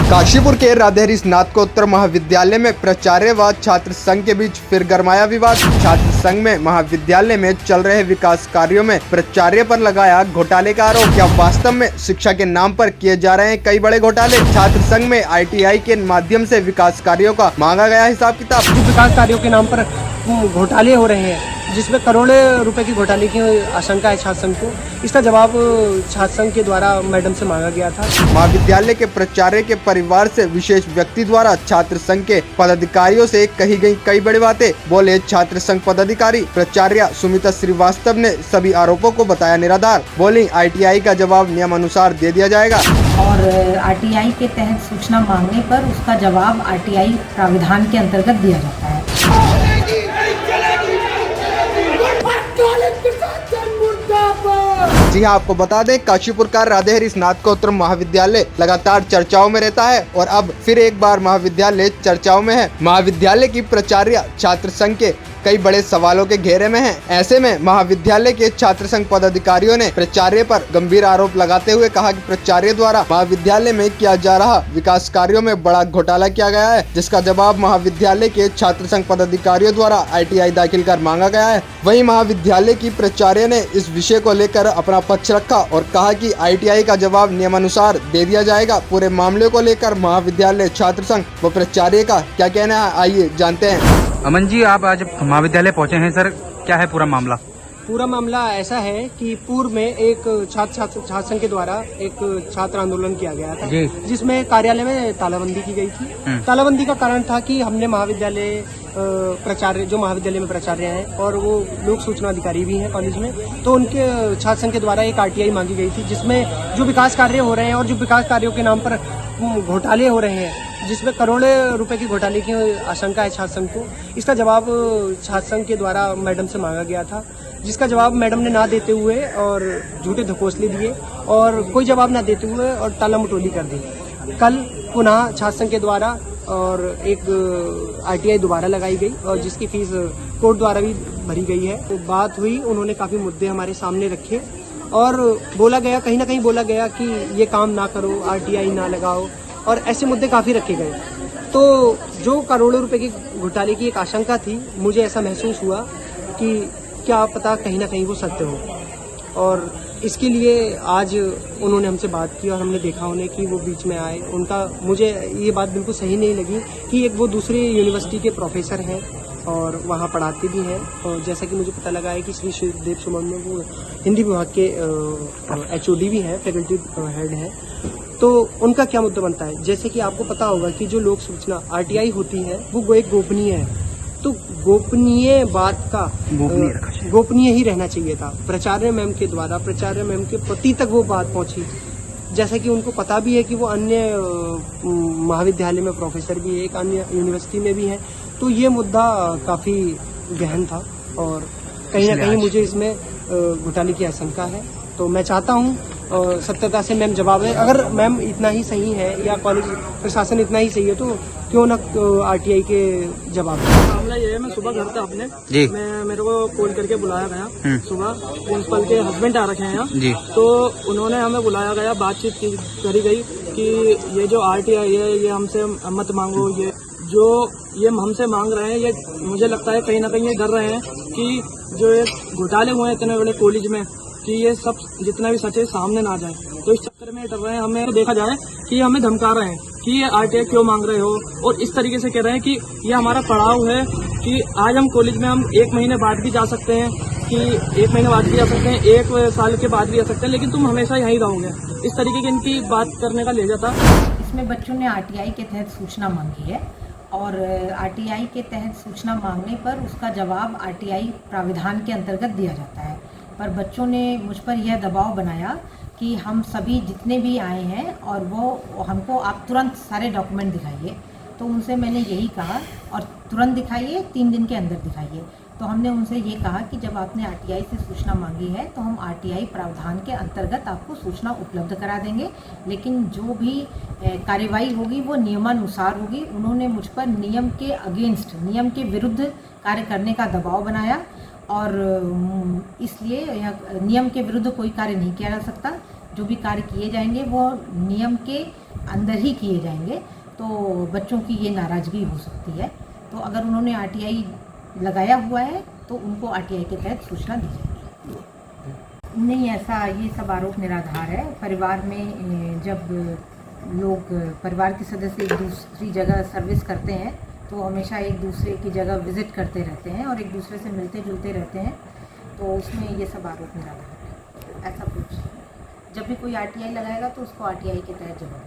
काशीपुर के राधेहरी स्नातकोत्तर महाविद्यालय में प्राचार्य व छात्र संघ के बीच फिर गरमाया विवाद। छात्र संघ में महाविद्यालय में चल रहे विकास कार्यों में प्राचार्य पर लगाया घोटाले का आरोप। क्या वास्तव में शिक्षा के नाम पर किए जा रहे हैं कई बड़े घोटाले? छात्र संघ में ITI के माध्यम से विकास कार्यों का मांगा गया हिसाब किताब। विकास कार्यों के नाम पर घोटाले हो रहे हैं, जिसमें करोड़ों रुपए की घोटाले की आशंका है छात्र संघ को। इसका जवाब छात्र संघ के द्वारा मैडम से मांगा गया था। महाविद्यालय के प्राचार्य के परिवार से विशेष व्यक्ति द्वारा छात्र संघ के पदाधिकारियों से कही गई कई बड़ी बातें, बोले छात्र संघ पदाधिकारी। प्राचार्य सुमिता श्रीवास्तव ने सभी आरोपों को बताया निराधार। बोली ITI का जवाब नियमानुसार दे दिया जाएगा और RTI के तहत सूचना मांगने पर उसका जवाब RTI प्राविधान के अंतर्गत दिया जाता है। जी हाँ, आपको बता दें काशीपुर का राधेहरी स्नातकोत्तर महाविद्यालय लगातार चर्चाओं में रहता है और अब फिर एक बार महाविद्यालय चर्चाओं में है। महाविद्यालय की प्राचार्य छात्र संघ के कई बड़े सवालों के घेरे में हैं। ऐसे में महाविद्यालय के छात्र संघ पदाधिकारियों ने प्राचार्य पर गंभीर आरोप लगाते हुए कहा कि प्राचार्य द्वारा महाविद्यालय में किया जा रहा विकास कार्यों में बड़ा घोटाला किया गया है, जिसका जवाब महाविद्यालय के छात्र संघ पदाधिकारियों द्वारा ITI दाखिल कर मांगा गया है। वहीं महाविद्यालय की प्राचार्य ने इस विषय को लेकर अपना पक्ष रखा और कहा कि ITI का जवाब नियमानुसार दे दिया जाएगा। पूरे मामले को लेकर महाविद्यालय छात्र संघ व प्राचार्य का क्या कहना है, आइए जानते हैं। अमन जी, आप आज महाविद्यालय पहुंचे हैं सर, क्या है पूरा मामला? पूरा मामला ऐसा है कि पूर्व में एक छात्र संघ के द्वारा एक छात्र आंदोलन किया गया था, जिसमें कार्यालय में तालाबंदी की गई थी। तालाबंदी का कारण था कि हमने महाविद्यालय प्राचार्य, जो महाविद्यालय में प्राचार्य हैं और वो लोक सूचना अधिकारी भी हैं कॉलेज में, तो उनके छात्र संघ के द्वारा एक RTI मांगी गई थी, जिसमें जो विकास कार्य हो रहे हैं और जो विकास कार्यों के नाम पर घोटाले हो रहे हैं, जिसमें करोड़ों रुपए की घोटाले की आशंका है छात्र संघ को। इसका जवाब छात्र संघ के द्वारा मैडम से मांगा गया था, जिसका जवाब मैडम ने ना देते हुए और झूठे धकोसले दिए और कोई जवाब ना देते हुए और टाला मटोली कर दी। कल पुनः छात्र संघ के द्वारा और एक RTI दोबारा लगाई गई और जिसकी फीस कोर्ट द्वारा भी भरी गई है। तो बात हुई, उन्होंने काफी मुद्दे हमारे सामने रखे और बोला गया, कहीं ना कहीं बोला गया कि ये काम ना करो, RTI ना लगाओ, और ऐसे मुद्दे काफी रखे गए। तो जो करोड़ों रुपए की घोटाले की एक आशंका थी, मुझे ऐसा महसूस हुआ कि क्या पता कहीं ना कहीं वो सत्य हो, और इसके लिए आज उन्होंने हमसे बात की और हमने देखा उन्हें कि वो बीच में आए। उनका मुझे ये बात बिल्कुल सही नहीं लगी कि एक वो दूसरी यूनिवर्सिटी के प्रोफेसर हैं और वहाँ पढ़ाते भी हैं, और जैसा कि मुझे पता लगा है कि श्री शिवदेव सुमन में वो हिंदी विभाग के HOD भी हैं, फैकल्टी हेड हैं। तो उनका क्या मुद्दा बनता है? जैसे कि आपको पता होगा कि जो लोक सूचना RTI होती है वो एक गोपनीय है, तो गोपनीय बात का गोपनीय ही रहना चाहिए था। प्राचार्य मैम के द्वारा प्राचार्य मैम के पति तक वो बात पहुंची, जैसा कि उनको पता भी है कि वो अन्य महाविद्यालय में प्रोफेसर भी है, एक अन्य यूनिवर्सिटी में भी है। तो ये मुद्दा काफी गहन था और कहीं ना कहीं मुझे इसमें घोटाले की आशंका है। तो मैं चाहता हूँ सत्यता से मैम जवाब है। अगर मैम इतना ही सही है या कॉलेज प्रशासन इतना ही सही है, तो क्यों ना RTI के जवाब। मामला ये है, मैं सुबह घर था अपने, मेरे को कॉल करके बुलाया गया सुबह। प्रिंसिपल के हस्बैंड आ रखे हैं यहाँ, तो उन्होंने हमें बुलाया गया, बातचीत करी गई कि ये जो RTI है ये हमसे मत मांगो, ये जो ये हमसे मांग रहे हैं, ये मुझे लगता है कहीं ना कहीं ये डर रहे हैं कि जो ये घोटाले हुए हैं इतने बड़े कॉलेज में, कि ये सब जितना भी सच है सामने ना जाए। तो इस चक्कर में डर रहे हैं। हमें देखा जाए कि हमें धमका रहे हैं कि ये RTI क्यों मांग रहे हो, और इस तरीके से कह रहे हैं कि ये हमारा पड़ाव है कि आज हम कॉलेज में हम 1 महीने बाद भी जा सकते हैं, कि 1 महीने बाद भी आ सकते हैं, 1 साल के बाद भी आ सकते हैं, लेकिन तुम हमेशा यहीं रहोगे। इस तरीके की इनकी बात करने का ले जाता। इसमें बच्चों ने RTI के तहत सूचना मांगी है और RTI के तहत सूचना मांगने पर उसका जवाब RTI प्राविधान के अंतर्गत दिया जाता है। पर बच्चों ने मुझ पर यह दबाव बनाया कि हम सभी जितने भी आए हैं और वो हमको आप तुरंत सारे डॉक्यूमेंट दिखाइए। तो उनसे मैंने यही कहा, और तुरंत दिखाइए, 3 दिन के अंदर दिखाइए। तो हमने उनसे ये कहा कि जब आपने RTI से सूचना मांगी है तो हम RTI प्रावधान के अंतर्गत आपको सूचना उपलब्ध करा देंगे, लेकिन जो भी कार्यवाही होगी वो नियमानुसार होगी। उन्होंने मुझ पर नियम के अगेंस्ट, नियम के विरुद्ध कार्य करने का दबाव बनाया और इसलिए नियम के विरुद्ध कोई कार्य नहीं किया जा सकता। जो भी कार्य किए जाएंगे वो नियम के अंदर ही किए जाएंगे तो बच्चों की ये नाराज़गी हो सकती है। तो अगर उन्होंने आरटीआई लगाया हुआ है तो उनको आरटीआई के तहत सूचना दी जाएगी। नहीं, ऐसा ये सब आरोप निराधार है। परिवार में जब लोग परिवार के सदस्य एक दूसरी जगह सर्विस करते हैं तो हमेशा एक दूसरे की जगह विज़िट करते रहते हैं और एक दूसरे से मिलते जुलते रहते हैं, तो उसमें ये सब आरोप निराधार है। ऐसा कुछ जब भी कोई आरटीआई लगाएगा तो उसको आरटीआई के तहत जवाब